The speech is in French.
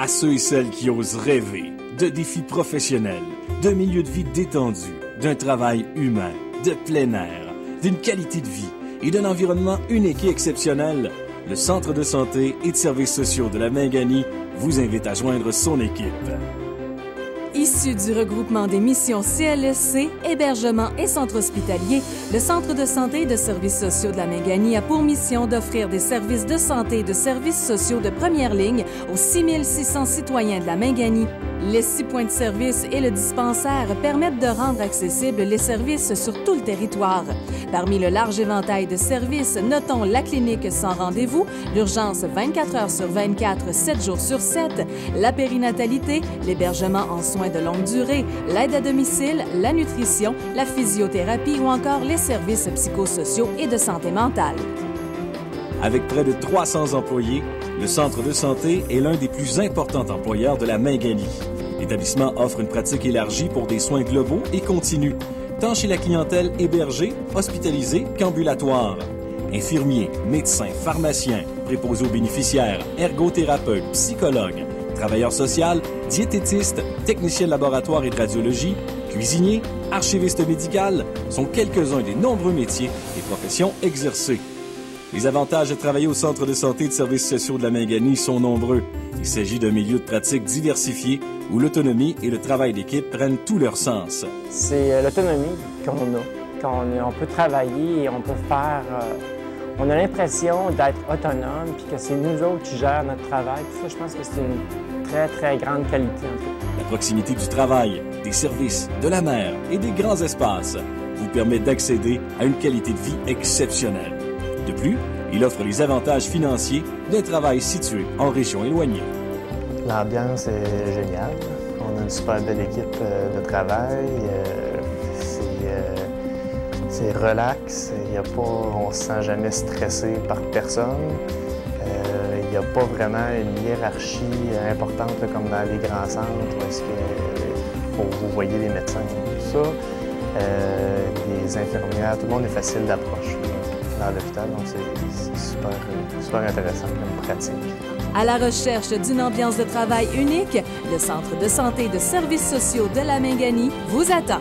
À ceux et celles qui osent rêver de défis professionnels, de milieux de vie détendus, d'un travail humain, de plein air, d'une qualité de vie et d'un environnement unique et exceptionnel, le Centre de santé et de services sociaux de la Mingani vous invite à joindre son équipe. Issu du regroupement des missions CLSC, hébergement et centre hospitalier, le Centre de santé et de services sociaux de la Mingani a pour mission d'offrir des services de santé et de services sociaux de première ligne aux 6 600 citoyens de la Mingani. Les 6 points de service et le dispensaire permettent de rendre accessibles les services sur tout le territoire. Parmi le large éventail de services, notons la clinique sans rendez-vous, l'urgence 24 heures sur 24, 7 jours sur 7, la périnatalité, l'hébergement en soins de longue durée, l'aide à domicile, la nutrition, la physiothérapie ou encore les services psychosociaux et de santé mentale. Avec près de 300 employés, le Centre de santé est l'un des plus importants employeurs de la Mingani. L'établissement offre une pratique élargie pour des soins globaux et continus, tant chez la clientèle hébergée, hospitalisée qu'ambulatoire. Infirmiers, médecins, pharmaciens, préposés aux bénéficiaires, ergothérapeutes, psychologues, travailleurs sociaux, diététistes, techniciens de laboratoire et de radiologie, cuisiniers, archivistes médicales sont quelques-uns des nombreux métiers et professions exercées. Les avantages de travailler au Centre de santé et de services sociaux de la Mingani sont nombreux. Il s'agit d'un milieu de pratique diversifié où l'autonomie et le travail d'équipe prennent tout leur sens. C'est l'autonomie qu'on a. Quand on peut travailler et on peut faire... on a l'impression d'être autonome puis que c'est nous autres qui gèrent notre travail. Puis ça, je pense que c'est une très, très grande qualité, en fait. La proximité du travail, des services, de la mer et des grands espaces vous permet d'accéder à une qualité de vie exceptionnelle. De plus, il offre les avantages financiers d'un travail situé en région éloignée. L'ambiance est géniale. On a une super belle équipe de travail. C'est relax. On ne se sent jamais stressé par personne. Il n'y a pas vraiment une hiérarchie importante là, comme dans les grands centres où est-ce que vous voyez les médecins et tout ça. Les infirmières, tout le monde est facile d'approche dans l'hôpital, donc c'est super intéressant comme pratique. À la recherche d'une ambiance de travail unique, le Centre de santé et de services sociaux de la Mingani vous attend.